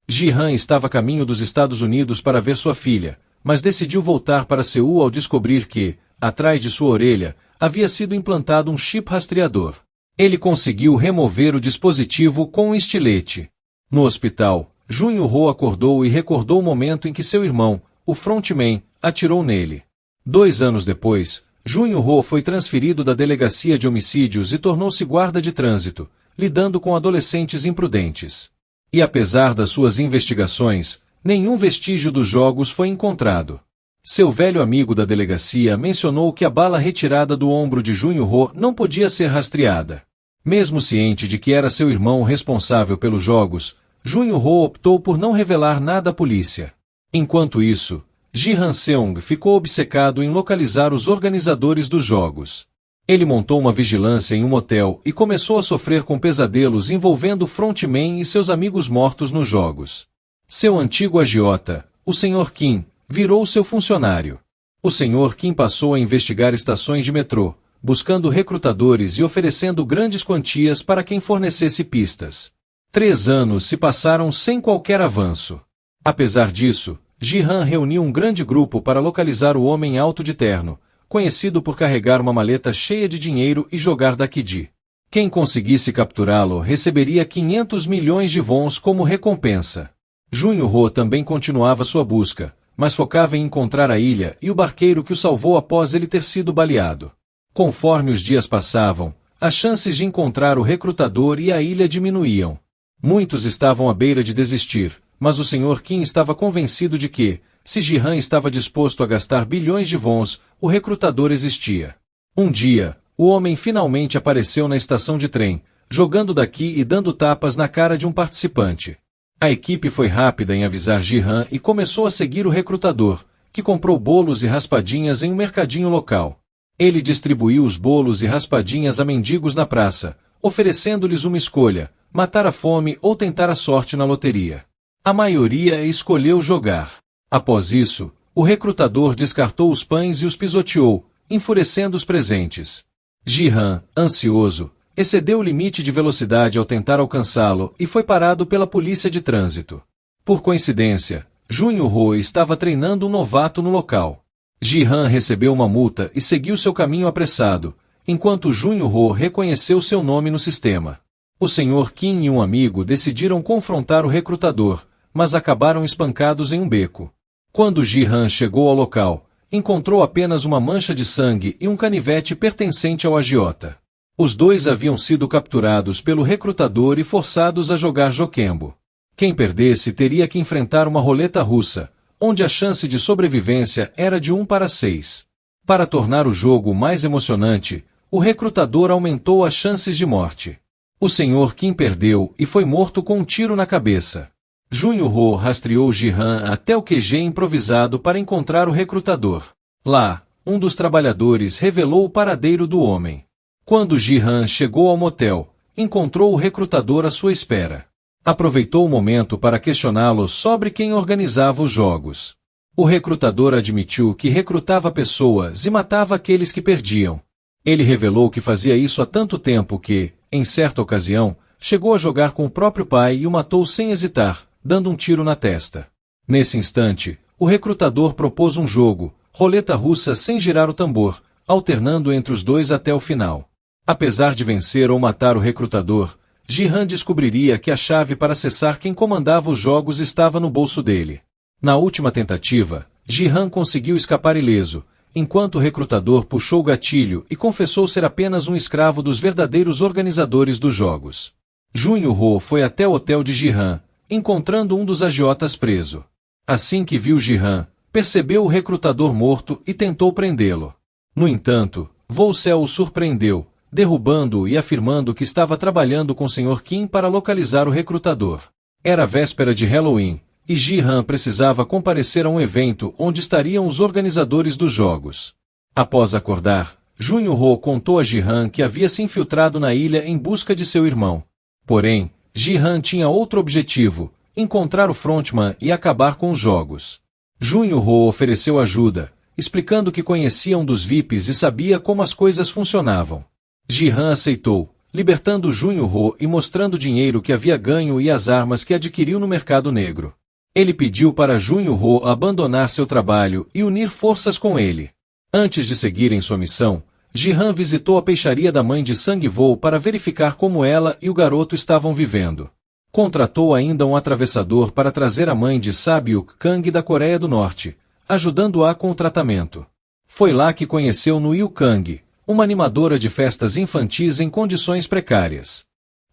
Ji-han estava a caminho dos Estados Unidos para ver sua filha, mas decidiu voltar para Seul ao descobrir que, atrás de sua orelha, havia sido implantado um chip rastreador. Ele conseguiu remover o dispositivo com um estilete. No hospital, Jun-Ho acordou e recordou o momento em que seu irmão, o frontman, atirou nele. 2 anos depois, Jun-Ho foi transferido da delegacia de homicídios e tornou-se guarda de trânsito, lidando com adolescentes imprudentes. E apesar das suas investigações, nenhum vestígio dos jogos foi encontrado. Seu velho amigo da delegacia mencionou que a bala retirada do ombro de Jun-Ho não podia ser rastreada. Mesmo ciente de que era seu irmão responsável pelos jogos, Jun-Ho optou por não revelar nada à polícia. Enquanto isso, Ji Han-seung ficou obcecado em localizar os organizadores dos jogos. Ele montou uma vigilância em um motel e começou a sofrer com pesadelos envolvendo o frontman e seus amigos mortos nos jogos. Seu antigo agiota, o Sr. Kim, virou seu funcionário. O Sr. Kim passou a investigar estações de metrô, buscando recrutadores e oferecendo grandes quantias para quem fornecesse pistas. 3 anos se passaram sem qualquer avanço. Apesar disso, Ji-han reuniu um grande grupo para localizar o homem alto de terno, conhecido por carregar uma maleta cheia de dinheiro e jogar daqui. Quem conseguisse capturá-lo receberia 500 milhões de wons como recompensa. Jun-Ho também continuava sua busca, mas focava em encontrar a ilha e o barqueiro que o salvou após ele ter sido baleado. Conforme os dias passavam, as chances de encontrar o recrutador e a ilha diminuíam. Muitos estavam à beira de desistir, mas o Sr. Kim estava convencido de que, se Ji-han estava disposto a gastar bilhões de wons, o recrutador existia. Um dia, o homem finalmente apareceu na estação de trem, jogando daqui e dando tapas na cara de um participante. A equipe foi rápida em avisar Ji-han e começou a seguir o recrutador, que comprou bolos e raspadinhas em um mercadinho local. Ele distribuiu os bolos e raspadinhas a mendigos na praça, oferecendo-lhes uma escolha: matar a fome ou tentar a sorte na loteria. A maioria escolheu jogar. Após isso, o recrutador descartou os pães e os pisoteou, enfurecendo os presentes. Ji-han, ansioso, excedeu o limite de velocidade ao tentar alcançá-lo e foi parado pela polícia de trânsito. Por coincidência, Jun-Ho estava treinando um novato no local. Ji-han recebeu uma multa e seguiu seu caminho apressado, enquanto Jun-Ho reconheceu seu nome no sistema. O Sr. Kim e um amigo decidiram confrontar o recrutador, mas acabaram espancados em um beco. Quando Ji-han chegou ao local, encontrou apenas uma mancha de sangue e um canivete pertencente ao agiota. Os dois haviam sido capturados pelo recrutador e forçados a jogar joquembo. Quem perdesse teria que enfrentar uma roleta russa, onde a chance de sobrevivência era de 1 para 6. Para tornar o jogo mais emocionante, o recrutador aumentou as chances de morte. O Sr. Kim perdeu e foi morto com um tiro na cabeça. Jun-Ho rastreou Ji-han até o QG improvisado para encontrar o recrutador. Lá, um dos trabalhadores revelou o paradeiro do homem. Quando Ji-han chegou ao motel, encontrou o recrutador à sua espera. Aproveitou o momento para questioná-lo sobre quem organizava os jogos. O recrutador admitiu que recrutava pessoas e matava aqueles que perdiam. Ele revelou que fazia isso há tanto tempo que, em certa ocasião, chegou a jogar com o próprio pai e o matou sem hesitar, dando um tiro na testa. Nesse instante, o recrutador propôs um jogo, roleta russa sem girar o tambor, alternando entre os dois até o final. Apesar de vencer ou matar o recrutador, Ji-han descobriria que a chave para acessar quem comandava os jogos estava no bolso dele. Na última tentativa, Ji-han conseguiu escapar ileso, enquanto o recrutador puxou o gatilho e confessou ser apenas um escravo dos verdadeiros organizadores dos jogos. Jun-Ho foi até o hotel de Ji-han, encontrando um dos agiotas preso. Assim que viu Ji-han, percebeu o recrutador morto e tentou prendê-lo. No entanto, Volsel o surpreendeu, derrubando-o e afirmando que estava trabalhando com o Sr. Kim para localizar o recrutador. Era véspera de Halloween, e Ji-han precisava comparecer a um evento onde estariam os organizadores dos jogos. Após acordar, Jun-Ho contou a Ji-han que havia se infiltrado na ilha em busca de seu irmão. Porém, Ji-han tinha outro objetivo: encontrar o frontman e acabar com os jogos. Jun-Ho ofereceu ajuda, explicando que conhecia um dos VIPs e sabia como as coisas funcionavam. Ji-han aceitou, libertando Junho Ho e mostrando o dinheiro que havia ganho e as armas que adquiriu no mercado negro. Ele pediu para Junho Ho abandonar seu trabalho e unir forças com ele. Antes de seguirem sua missão, Ji-han visitou a peixaria da mãe de Sang-woo para verificar como ela e o garoto estavam vivendo. Contratou ainda um atravessador para trazer a mãe de Sabyuk Kang da Coreia do Norte, ajudando-a com o tratamento. Foi lá que conheceu Nuil Kang, uma animadora de festas infantis em condições precárias.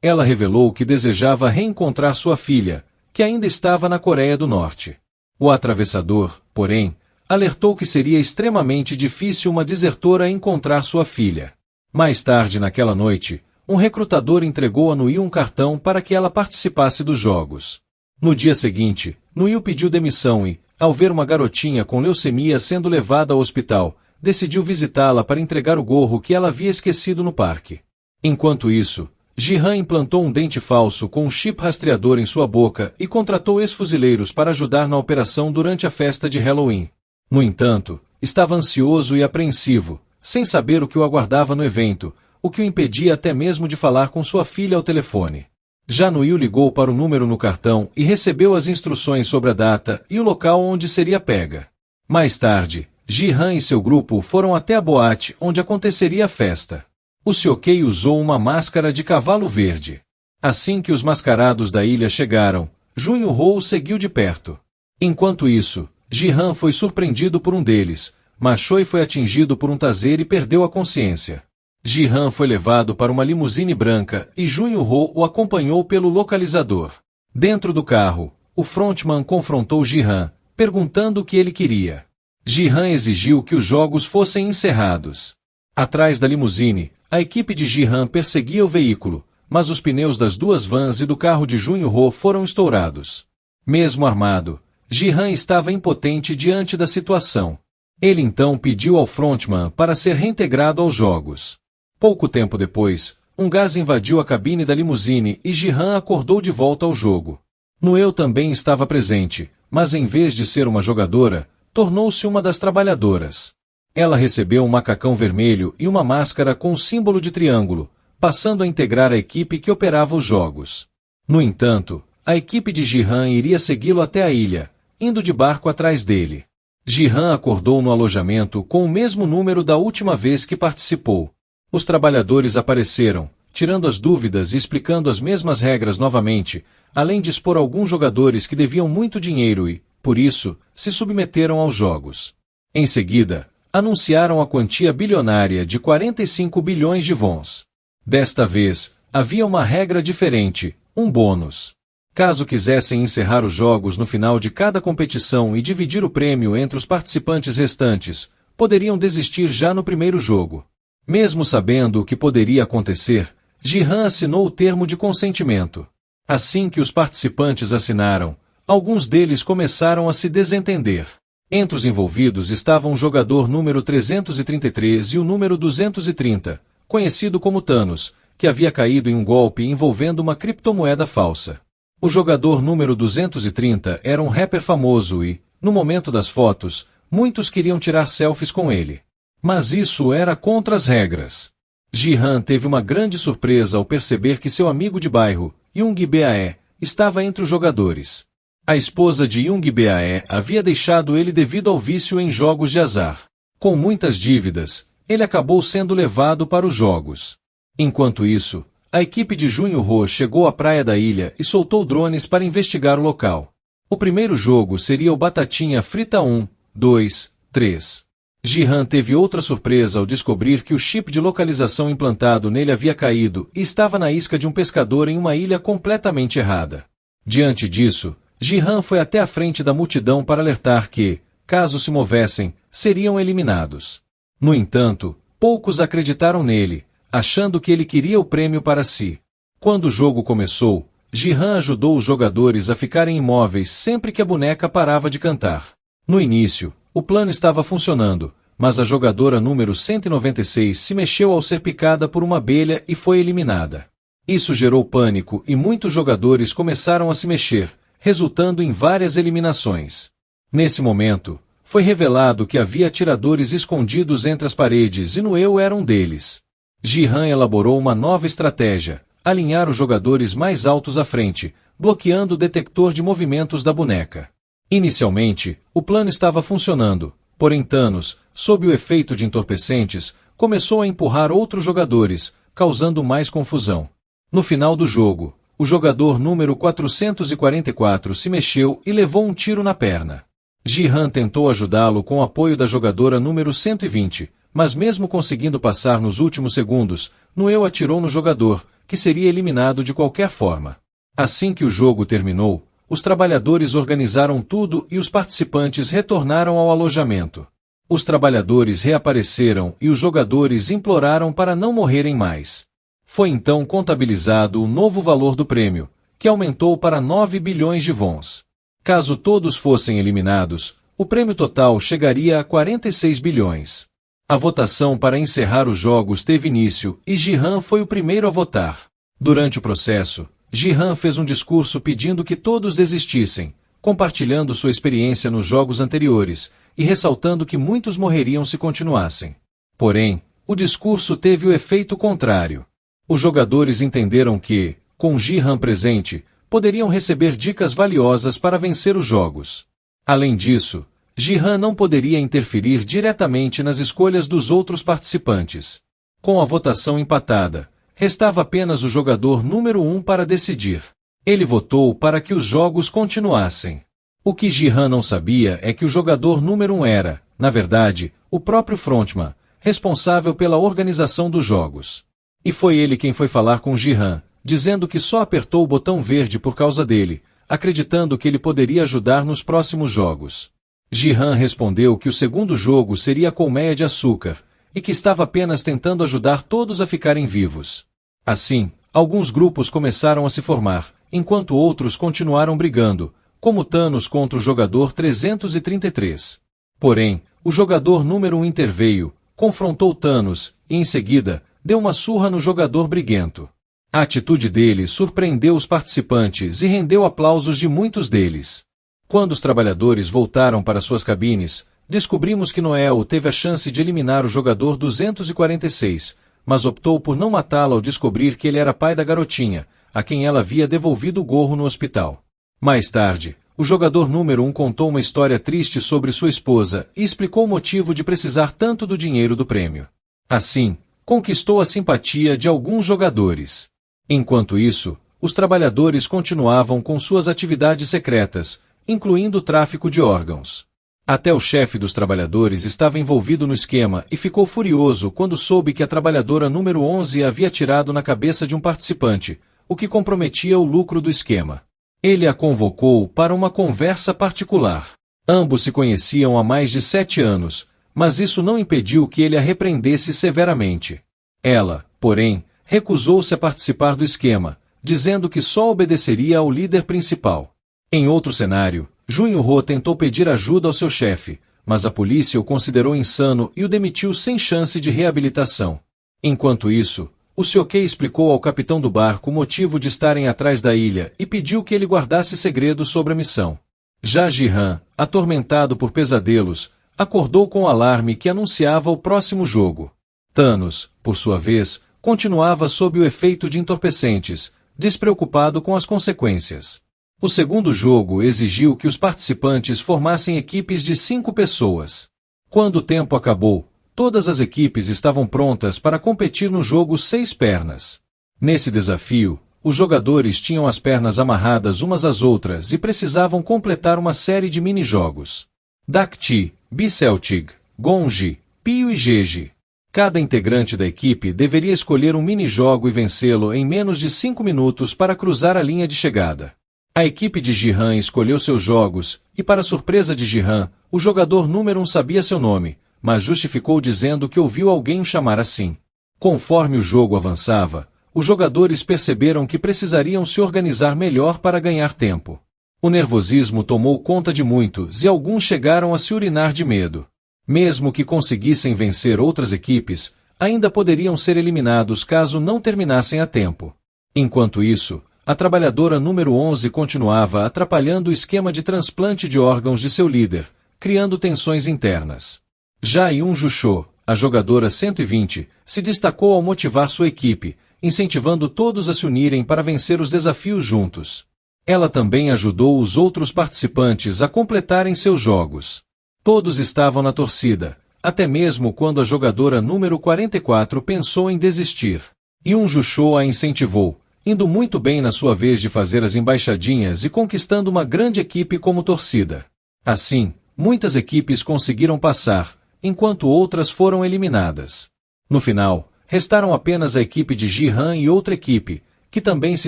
Ela revelou que desejava reencontrar sua filha, que ainda estava na Coreia do Norte. O atravessador, porém, alertou que seria extremamente difícil uma desertora encontrar sua filha. Mais tarde naquela noite, um recrutador entregou a Nuil um cartão para que ela participasse dos jogos. No dia seguinte, Nuil pediu demissão e, ao ver uma garotinha com leucemia sendo levada ao hospital, decidiu visitá-la para entregar o gorro que ela havia esquecido no parque. Enquanto isso, Ji-han implantou um dente falso com um chip rastreador em sua boca e contratou ex-fuzileiros para ajudar na operação durante a festa de Halloween. No entanto, estava ansioso e apreensivo, sem saber o que o aguardava no evento, o que o impedia até mesmo de falar com sua filha ao telefone. Já Nuil ligou para o número no cartão e recebeu as instruções sobre a data e o local onde seria pega. Mais tarde, Ji-han e seu grupo foram até a boate onde aconteceria a festa. O Seokei usou uma máscara de cavalo verde. Assim que os mascarados da ilha chegaram, Junho Ho seguiu de perto. Enquanto isso, Ji-han foi surpreendido por um deles, mas Choi foi atingido por um taser e perdeu a consciência. Ji-han foi levado para uma limusine branca e Junho Ho o acompanhou pelo localizador. Dentro do carro, o frontman confrontou Ji-han, perguntando o que ele queria. Ji-han exigiu que os jogos fossem encerrados. Atrás da limusine, a equipe de Ji-han perseguia o veículo, mas os pneus das duas vans e do carro de Junho Ho foram estourados. Mesmo armado, Ji-han estava impotente diante da situação. Ele então pediu ao frontman para ser reintegrado aos jogos. Pouco tempo depois, um gás invadiu a cabine da limusine e Ji-han acordou de volta ao jogo. Nuil também estava presente, mas em vez de ser uma jogadora, tornou-se uma das trabalhadoras. Ela recebeu um macacão vermelho e uma máscara com o símbolo de triângulo, passando a integrar a equipe que operava os jogos. No entanto, a equipe de Ji-han iria segui-lo até a ilha, indo de barco atrás dele. Ji-han acordou no alojamento com o mesmo número da última vez que participou. Os trabalhadores apareceram, tirando as dúvidas e explicando as mesmas regras novamente, além de expor alguns jogadores que deviam muito dinheiro e, por isso, se submeteram aos jogos. Em seguida, anunciaram a quantia bilionária de 45 bilhões de wons. Desta vez, havia uma regra diferente, um bônus. Caso quisessem encerrar os jogos no final de cada competição e dividir o prêmio entre os participantes restantes, poderiam desistir já no primeiro jogo. Mesmo sabendo o que poderia acontecer, Ji-han assinou o termo de consentimento. Assim que os participantes assinaram, alguns deles começaram a se desentender. Entre os envolvidos estavam o jogador número 333 e o número 230, conhecido como Thanos, que havia caído em um golpe envolvendo uma criptomoeda falsa. O jogador número 230 era um rapper famoso e, no momento das fotos, muitos queriam tirar selfies com ele. Mas isso era contra as regras. Ji-han teve uma grande surpresa ao perceber que seu amigo de bairro, Young-bae, estava entre os jogadores. A esposa de Young-bae havia deixado ele devido ao vício em jogos de azar. Com muitas dívidas, ele acabou sendo levado para os jogos. Enquanto isso, a equipe de Junho Ho chegou à praia da ilha e soltou drones para investigar o local. O primeiro jogo seria o Batatinha Frita 1, 2, 3. Ji-han teve outra surpresa ao descobrir que o chip de localização implantado nele havia caído e estava na isca de um pescador em uma ilha completamente errada. Diante disso, Ji-han foi até a frente da multidão para alertar que, caso se movessem, seriam eliminados. No entanto, poucos acreditaram nele, achando que ele queria o prêmio para si. Quando o jogo começou, Ji-han ajudou os jogadores a ficarem imóveis sempre que a boneca parava de cantar. No início, o plano estava funcionando, mas a jogadora número 196 se mexeu ao ser picada por uma abelha e foi eliminada. Isso gerou pânico e muitos jogadores começaram a se mexer, resultando em várias eliminações. Nesse momento, foi revelado que havia atiradores escondidos entre as paredes e Nuil era um deles. Ji-han elaborou uma nova estratégia: alinhar os jogadores mais altos à frente, bloqueando o detector de movimentos da boneca. Inicialmente, o plano estava funcionando, porém Thanos, sob o efeito de entorpecentes, começou a empurrar outros jogadores, causando mais confusão. No final do jogo, o jogador número 444 se mexeu e levou um tiro na perna. Ji-han tentou ajudá-lo com o apoio da jogadora número 120, mas mesmo conseguindo passar nos últimos segundos, Noel atirou no jogador, que seria eliminado de qualquer forma. Assim que o jogo terminou, os trabalhadores organizaram tudo e os participantes retornaram ao alojamento. Os trabalhadores reapareceram e os jogadores imploraram para não morrerem mais. Foi então contabilizado o novo valor do prêmio, que aumentou para 9 bilhões de wons. Caso todos fossem eliminados, o prêmio total chegaria a 46 bilhões. A votação para encerrar os jogos teve início e Ji-han foi o primeiro a votar. Durante o processo, Ji-han fez um discurso pedindo que todos desistissem, compartilhando sua experiência nos jogos anteriores e ressaltando que muitos morreriam se continuassem. Porém, o discurso teve o efeito contrário. Os jogadores entenderam que, com Ji-han presente, poderiam receber dicas valiosas para vencer os jogos. Além disso, Ji-han não poderia interferir diretamente nas escolhas dos outros participantes. Com a votação empatada, restava apenas o jogador número 1 para decidir. Ele votou para que os jogos continuassem. O que Ji-han não sabia é que o jogador número 1 era, na verdade, o próprio frontman, responsável pela organização dos jogos. E foi ele quem foi falar com Ji-han, dizendo que só apertou o botão verde por causa dele, acreditando que ele poderia ajudar nos próximos jogos. Ji-han respondeu que o segundo jogo seria a colmeia de açúcar, e que estava apenas tentando ajudar todos a ficarem vivos. Assim, alguns grupos começaram a se formar, enquanto outros continuaram brigando, como Thanos contra o jogador 333. Porém, o jogador número 1 interveio, confrontou Thanos, e em seguida, deu uma surra no jogador briguento. A atitude dele surpreendeu os participantes e rendeu aplausos de muitos deles. Quando os trabalhadores voltaram para suas cabines, descobrimos que Noel teve a chance de eliminar o jogador 246, mas optou por não matá-lo ao descobrir que ele era pai da garotinha, a quem ela havia devolvido o gorro no hospital. Mais tarde, o jogador número 1 contou uma história triste sobre sua esposa e explicou o motivo de precisar tanto do dinheiro do prêmio. Assim, conquistou a simpatia de alguns jogadores. Enquanto isso, os trabalhadores continuavam com suas atividades secretas, incluindo o tráfico de órgãos. Até o chefe dos trabalhadores estava envolvido no esquema e ficou furioso quando soube que a trabalhadora número 11 havia atirado na cabeça de um participante, o que comprometia o lucro do esquema. Ele a convocou para uma conversa particular. Ambos se conheciam há mais de 7 anos, mas isso não impediu que ele a repreendesse severamente. Ela, porém, recusou-se a participar do esquema, dizendo que só obedeceria ao líder principal. Em outro cenário, Junho-ho tentou pedir ajuda ao seu chefe, mas a polícia o considerou insano e o demitiu sem chance de reabilitação. Enquanto isso, o Seokei explicou ao capitão do barco o motivo de estarem atrás da ilha e pediu que ele guardasse segredo sobre a missão. Já Ji-han, atormentado por pesadelos, acordou com o alarme que anunciava o próximo jogo. Thanos, por sua vez, continuava sob o efeito de entorpecentes, despreocupado com as consequências. O segundo jogo exigiu que os participantes formassem equipes de 5 pessoas. Quando o tempo acabou, todas as equipes estavam prontas para competir no jogo 6 pernas. Nesse desafio, os jogadores tinham as pernas amarradas umas às outras e precisavam completar uma série de mini-jogos. Dakti, Biceltig, Gonji, Pio e Jeji. Cada integrante da equipe deveria escolher um mini-jogo e vencê-lo em menos de 5 minutos para cruzar a linha de chegada. A equipe de Ji-han escolheu seus jogos, e para surpresa de Ji-han, o jogador número 1 sabia seu nome, mas justificou dizendo que ouviu alguém o chamar assim. Conforme o jogo avançava, os jogadores perceberam que precisariam se organizar melhor para ganhar tempo. O nervosismo tomou conta de muitos e alguns chegaram a se urinar de medo. Mesmo que conseguissem vencer outras equipes, ainda poderiam ser eliminados caso não terminassem a tempo. Enquanto isso, a trabalhadora número 11 continuava atrapalhando o esquema de transplante de órgãos de seu líder, criando tensões internas. Já Yun Jusho, a jogadora 120, se destacou ao motivar sua equipe, incentivando todos a se unirem para vencer os desafios juntos. Ela também ajudou os outros participantes a completarem seus jogos. Todos estavam na torcida, até mesmo quando a jogadora número 44 pensou em desistir. Yoon Ju-cho a incentivou, indo muito bem na sua vez de fazer as embaixadinhas e conquistando uma grande equipe como torcida. Assim, muitas equipes conseguiram passar, enquanto outras foram eliminadas. No final, restaram apenas a equipe de Ji-han e outra equipe, que também se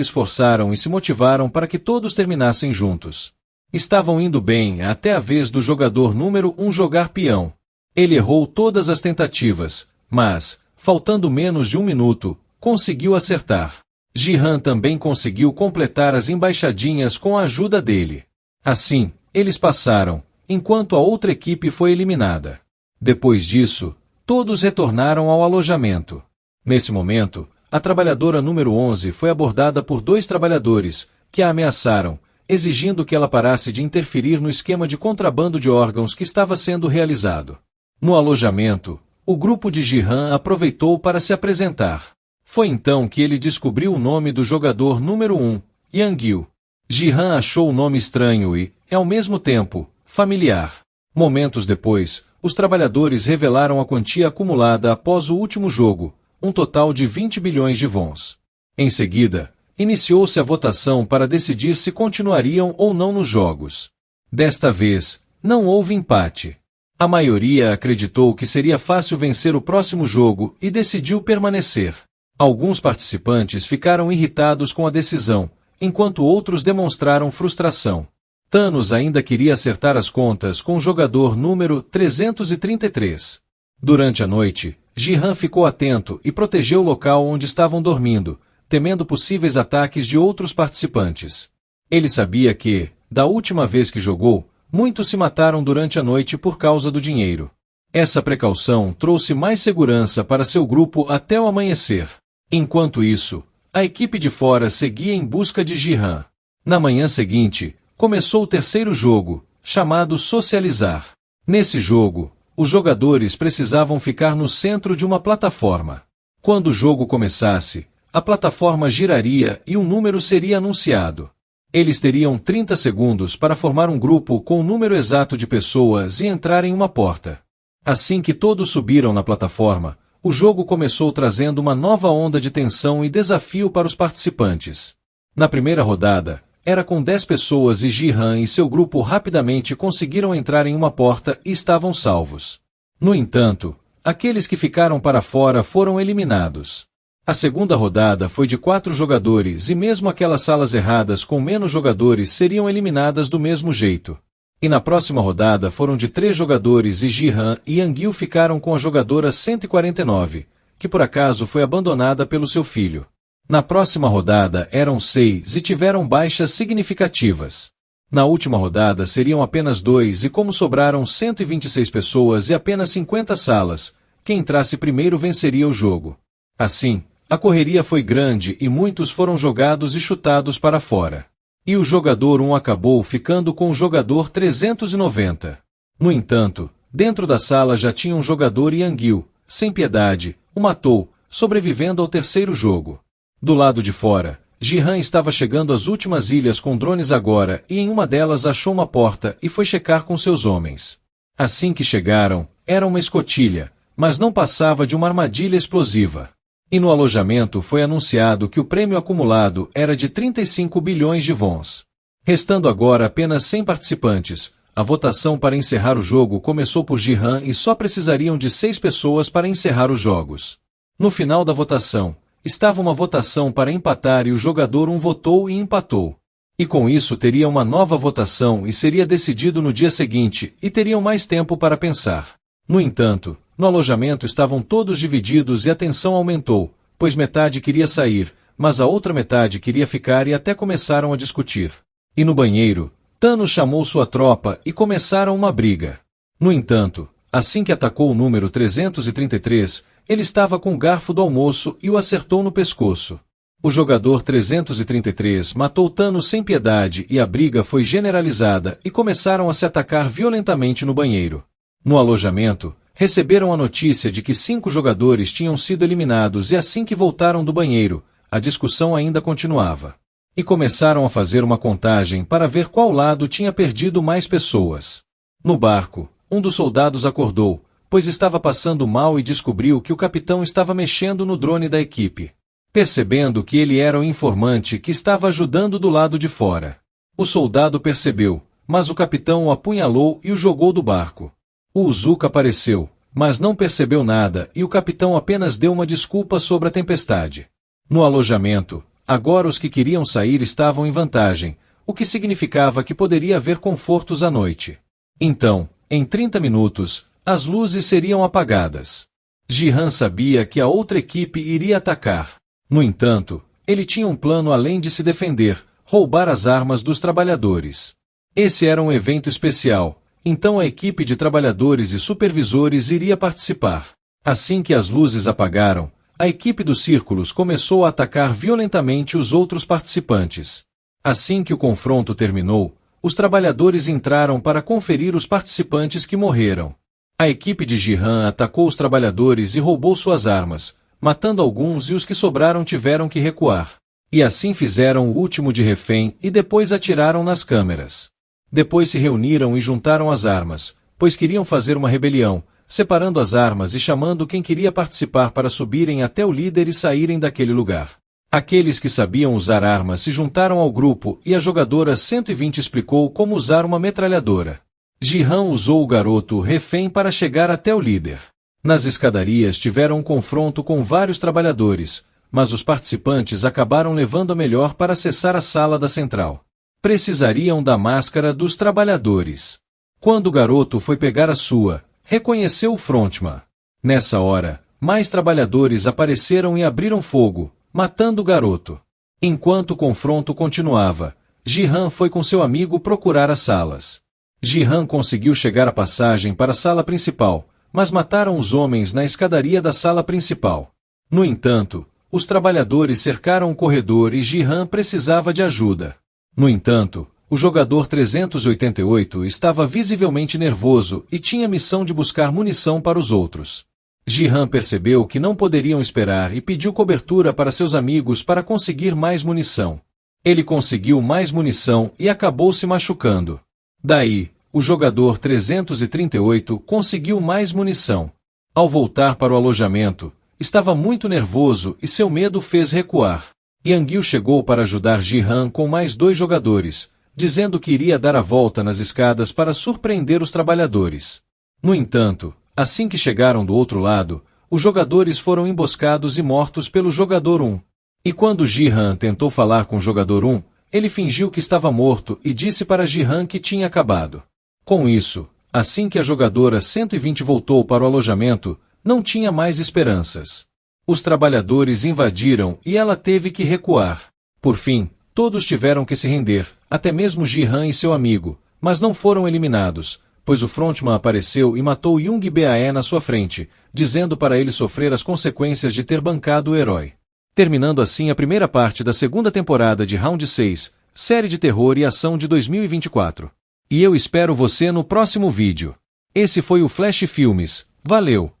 esforçaram e se motivaram para que todos terminassem juntos. Estavam indo bem até a vez do jogador número 1 jogar peão. Ele errou todas as tentativas, mas, faltando menos de 1 minuto, conseguiu acertar. Ji-han também conseguiu completar as embaixadinhas com a ajuda dele. Assim, eles passaram, enquanto a outra equipe foi eliminada. Depois disso, todos retornaram ao alojamento. Nesse momento, a trabalhadora número 11 foi abordada por 2 trabalhadores, que a ameaçaram, exigindo que ela parasse de interferir no esquema de contrabando de órgãos que estava sendo realizado. No alojamento, o grupo de Ji-han aproveitou para se apresentar. Foi então que ele descobriu o nome do jogador número 1, Yang-gil. Ji-han achou o nome estranho e, ao mesmo tempo, familiar. Momentos depois, os trabalhadores revelaram a quantia acumulada após o último jogo, um total de 20 bilhões de wons. Em seguida, iniciou-se a votação para decidir se continuariam ou não nos jogos. Desta vez, não houve empate. A maioria acreditou que seria fácil vencer o próximo jogo e decidiu permanecer. Alguns participantes ficaram irritados com a decisão, enquanto outros demonstraram frustração. Thanos ainda queria acertar as contas com o jogador número 333. Durante a noite, Ji-han ficou atento e protegeu o local onde estavam dormindo, temendo possíveis ataques de outros participantes. Ele sabia que, da última vez que jogou, muitos se mataram durante a noite por causa do dinheiro. Essa precaução trouxe mais segurança para seu grupo até o amanhecer. Enquanto isso, a equipe de fora seguia em busca de Ji-han. Na manhã seguinte, começou o terceiro jogo, chamado Socializar. Nesse jogo, os jogadores precisavam ficar no centro de uma plataforma. Quando o jogo começasse, a plataforma giraria e um número seria anunciado. Eles teriam 30 segundos para formar um grupo com o número exato de pessoas e entrar em uma porta. Assim que todos subiram na plataforma, o jogo começou trazendo uma nova onda de tensão e desafio para os participantes. Na primeira rodada, era com 10 pessoas e Ji-han e seu grupo rapidamente conseguiram entrar em uma porta e estavam salvos. No entanto, aqueles que ficaram para fora foram eliminados. A segunda rodada foi de 4 jogadores e mesmo aquelas salas erradas com menos jogadores seriam eliminadas do mesmo jeito. E na próxima rodada foram de 3 jogadores e Ji-han e Yang-gil ficaram com a jogadora 149, que por acaso foi abandonada pelo seu filho. Na próxima rodada eram 6 e tiveram baixas significativas. Na última rodada seriam apenas 2 e como sobraram 126 pessoas e apenas 50 salas, quem entrasse primeiro venceria o jogo. Assim, a correria foi grande e muitos foram jogados e chutados para fora. E o jogador 1 acabou ficando com o jogador 390. No entanto, dentro da sala já tinha um jogador Yang-gil, sem piedade, o matou, sobrevivendo ao terceiro jogo. Do lado de fora, Ji-han estava chegando às últimas ilhas com drones agora e em uma delas achou uma porta e foi checar com seus homens. Assim que chegaram, era uma escotilha, mas não passava de uma armadilha explosiva. E no alojamento foi anunciado que o prêmio acumulado era de 35 bilhões de wons. Restando agora apenas 100 participantes, a votação para encerrar o jogo começou por Ji-han e só precisariam de 6 pessoas para encerrar os jogos. No final da votação, estava uma votação para empatar e o jogador 1 votou e empatou. E com isso teria uma nova votação e seria decidido no dia seguinte e teriam mais tempo para pensar. No entanto, no alojamento estavam todos divididos e a tensão aumentou, pois metade queria sair, mas a outra metade queria ficar e até começaram a discutir. E no banheiro, Thanos chamou sua tropa e começaram uma briga. No entanto, assim que atacou o número 333, ele estava com o garfo do almoço e o acertou no pescoço. O jogador 333 matou Thanos sem piedade e a briga foi generalizada e começaram a se atacar violentamente no banheiro. No alojamento, Receberam a notícia de que 5 jogadores tinham sido eliminados e assim que voltaram do banheiro, a discussão ainda continuava. E começaram a fazer uma contagem para ver qual lado tinha perdido mais pessoas. No barco, um dos soldados acordou, pois estava passando mal e descobriu que o capitão estava mexendo no drone da equipe. Percebendo que ele era o informante que estava ajudando do lado de fora. O soldado percebeu, mas o capitão o apunhalou e o jogou do barco. O Uzuka apareceu, mas não percebeu nada e o capitão apenas deu uma desculpa sobre a tempestade. No alojamento, agora os que queriam sair estavam em vantagem, o que significava que poderia haver confortos à noite. Então, em 30 minutos, as luzes seriam apagadas. Jihan sabia que a outra equipe iria atacar. No entanto, ele tinha um plano além de se defender, roubar as armas dos trabalhadores. Esse era um evento especial, então a equipe de trabalhadores e supervisores iria participar. Assim que as luzes apagaram, a equipe dos círculos começou a atacar violentamente os outros participantes. Assim que o confronto terminou, os trabalhadores entraram para conferir os participantes que morreram. A equipe de Jihan atacou os trabalhadores e roubou suas armas, matando alguns e os que sobraram tiveram que recuar. E assim fizeram o último de refém e depois atiraram nas câmeras. Depois se reuniram e juntaram as armas, pois queriam fazer uma rebelião, separando as armas e chamando quem queria participar para subirem até o líder e saírem daquele lugar. Aqueles que sabiam usar armas se juntaram ao grupo e a jogadora 120 explicou como usar uma metralhadora. Jihan usou o garoto refém para chegar até o líder. Nas escadarias tiveram um confronto com vários trabalhadores, mas os participantes acabaram levando a melhor para acessar a sala da central. Precisariam da máscara dos trabalhadores. Quando o garoto foi pegar a sua, reconheceu o frontman. Nessa hora, mais trabalhadores apareceram e abriram fogo, matando o garoto. Enquanto o confronto continuava, Jihan foi com seu amigo procurar as salas. Jihan conseguiu chegar à passagem para a sala principal, mas mataram os homens na escadaria da sala principal. No entanto, os trabalhadores cercaram o corredor e Jihan precisava de ajuda. No entanto, o jogador 388 estava visivelmente nervoso e tinha missão de buscar munição para os outros. Jihan percebeu que não poderiam esperar e pediu cobertura para seus amigos para conseguir mais munição. Ele conseguiu mais munição e acabou se machucando. Daí, o jogador 338 conseguiu mais munição. Ao voltar para o alojamento, estava muito nervoso e seu medo fez recuar. Yangyu chegou para ajudar Jihan com mais 2 jogadores, dizendo que iria dar a volta nas escadas para surpreender os trabalhadores. No entanto, assim que chegaram do outro lado, os jogadores foram emboscados e mortos pelo jogador 1. E quando Jihan tentou falar com o jogador 1, ele fingiu que estava morto e disse para Jihan que tinha acabado. Com isso, assim que a jogadora 120 voltou para o alojamento, não tinha mais esperanças. Os trabalhadores invadiram e ela teve que recuar. Por fim, todos tiveram que se render, até mesmo Jihan e seu amigo, mas não foram eliminados, pois o frontman apareceu e matou Young Bae na sua frente, dizendo para ele sofrer as consequências de ter bancado o herói. Terminando assim a primeira parte da segunda temporada de Round 6, série de terror e ação de 2024. E eu espero você no próximo vídeo. Esse foi o Flash Filmes. Valeu!